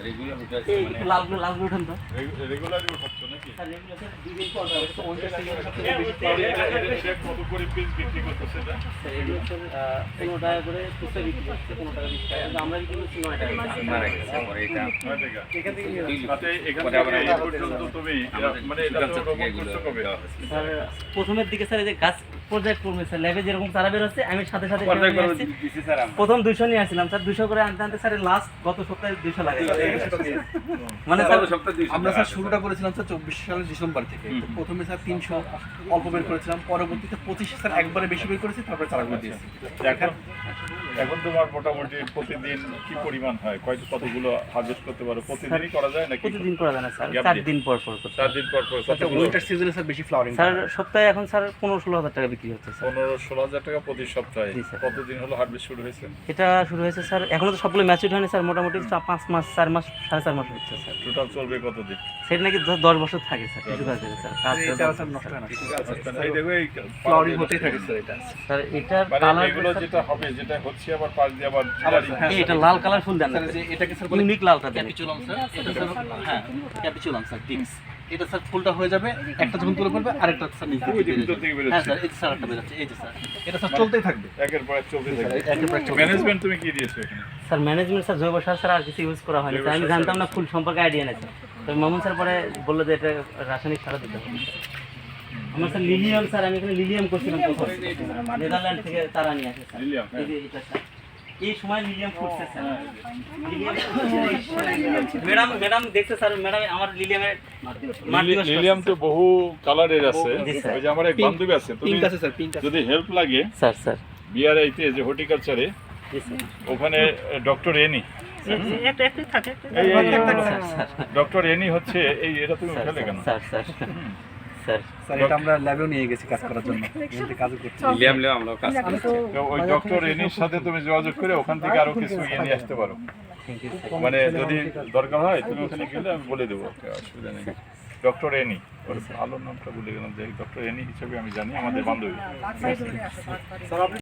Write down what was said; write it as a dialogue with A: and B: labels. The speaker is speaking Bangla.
A: রেগুলার উঠে
B: এই একটু লালগুলো লালগুলো উঠান তো
C: রেগুলারই উঠাচ্ছ নাকি?
B: স্যার রেগুলার স্যার 2 দিন পর তো ওইটা থেকে সবথেকে বেশি
C: এটা কত করে পিস বিক্রি করতেছে এটা?
B: স্যার এগুলো স্যার 15 টাকা করে খুচরা বিক্রি করছে 15 টাকা 20 টাকা কিন্তু আমরা বিক্রি করছি 9 টাকা
A: মারা গেছে পরে এটা
C: 9 টাকা।
B: এখান থেকে নিয়ে যাচ্ছি।
C: তাতে এখান
A: পরে আবার
C: থেকে এই
A: আমাদের
C: পর্যন্ত তুমি মানে এটা তো
A: থেকে
C: রোপণ
A: এগুলো
C: করছো কবে?
A: দেওয়া হয়েছে।
B: স্যার প্রথমের দিকে স্যার এই যে গাছ পর্যায়ক্রমে স্যার ল্যাবে যেরকম চারা বের হচ্ছে আমি সাথে সাথে সেটা নিয়ে আসছি।
A: দিছি স্যার আমরা।
B: প্রথম 200 নিয়ে আসছিলাম স্যার 200 করে আনতে আনতে স্যার লাস্ট গত সপ্তাহে 200 লাগাই মানে স্যার
A: গত সপ্তাহে 200
D: আমরা
A: টাকা
D: স্যার
A: আছে,
D: শুরুটা করেছিলাম স্যার 24 সালের ডিসেম্বর থেকে। তো প্রথমে স্যার 300 অল্প বের করেছিলাম, পরবর্তীতে 25 স্যার একবারে বেশি বের করেছি, তারপরে চারাগুলো দিয়েছি।
C: এখন তোমার মোটামুটি প্রতিদিন কি পরিমাণ হয়? কতগুলো হারভেস্ট করতে পারো? প্রতিদিনই করা যায় নাকি?
B: প্রতিদিন করা যায় না স্যার
C: Gap
B: 4
C: দিয়ে?
B: দিন পর পর করতে
C: 4 দিন পর পর
D: আচ্ছা,
C: কতগুলো?
D: উইন্টার সিজনে স্যার বেশি ফ্লাওয়ারিং
B: স্যার সপ্তাহে এখন স্যার 15-16 হাজার টাকা বিক্রি হচ্ছে স্যার
C: 15-16 হাজার টাকা প্রতি সপ্তাহে।
B: জি, স্যার।
C: কতদিন হলো হারভেস্ট শুরু হয়েছে?
B: এটা শুরু হয়েছে স্যার এখনো তো সবগুলো ম্যাচুর হয়নি স্যার মোটামুটি 5 মাস 4 মাস 4.5 মাস হচ্ছে স্যার
C: টোটাল চলবে কতদিন?
B: সেটা নাকি 10 বছর থাকে স্যার কিছু কাজ স্যার
D: এটা স্যার নষ্ট হয় না,
C: আচ্ছা, এই দেখো এই
D: ফ্লাওয়ারিং হতেই থাকে স্যার এটা।
B: স্যার এটার
C: মানে
B: কালার
C: এগুলো যেটা হবে, যেটা হচ্ছে আবার পাশ দিয়ে আবার
D: হ্যাঁ,
B: এটা লাল কালার ফুল দেন না
D: স্যার যে এটাকে স্যার বলে
B: ইউনিক লালটা দেন
D: ক্যাপিচুলাম স্যার। এটা স্যার হ্যাঁ ক্যাপিচুলাম স্যার ডিক্স। এটা স্যার ফুলটা হয়ে যাবে, একটা যখন তুলে পড়বে আরেকটা স্যার নিচে
C: ওই যে ভিতর থেকে বেরোচ্ছে।
D: হ্যাঁ স্যার এই যে স্যার একটা বেরোচ্ছে, এই যে স্যার এটা স্যার চলতেই থাকবে।
C: একের পর এক চলতে থাকে।
D: একের পর এক চলতে থাকবে।
C: ম্যানেজমেন্ট তুমি কি দিয়েছো এখানে?
B: স্যার ম্যানেজমেন্ট স্যার জৈব সার ছাড়া আর কিছু ইউজ করা হয়নি স্যার আমি জানতাম না ফুল সম্পর্কে আইডিয়া নেই স্যার তবে মামুন স্যার পরে বললো যে এটা রাসায়নিক সার দিতে হবে আমার স্যার লিলিয়াম স্যার আমি এখানে লিলিয়াম করছিলাম প্রথম নেদারল্যান্ড থেকে তারা নিয়ে আসে স্যার
C: লিলিয়াম,
B: এই যে এটা স্যার এই সময় লিলিয়াম ফুটছে স্যার লিলিয়াম ম্যাডাম দেখছে স্যার ম্যাডাম আমার লিলিয়ামের মাঠ দিবস
C: লিলিয়াম তো বহু কালারের আছে।
B: জি, স্যার।
C: ওই যে আমার এক বান্ধবী আছে, তুমি
D: পিঙ্ক আছে স্যার, পিঙ্ক আছে।
C: যদি হেল্প লাগে
B: স্যার স্যার
C: বিআরআইতে যে হর্টিকালচারে
B: জি স্যার
C: ওখানে ডক্টর এনি
B: থাকে
C: এই
B: স্যার স্যার
C: ডক্টর এনি হচ্ছে এই এটা তুমি উঠালে কেন?
B: স্যার স্যার স্যার
D: স্যার এটা আমরা ল্যাবেও নিয়ে গেছি কাজ করার জন্য, এখানে কাজও করছি।
A: লিলিয়াম লিয়াম আমরা কাজ করি।
C: তো ওই ডক্টর এনির সাথে তুমি যোগাযোগ করে ওখান থেকে আরো কিছু নিয়ে আসতে পারো।
B: থ্যাংক ইউ স্যার
C: মানে যদি দরকার হয় তুমি ওখানে গেলে আমি বলে দেবো, অসুবিধা নেই। ডক্টর এনি, ওর আলোর নামটা বলে গেলাম, যে ডক্টর এনি হিসেবে আমি জানি, আমাদের বান্ধবী।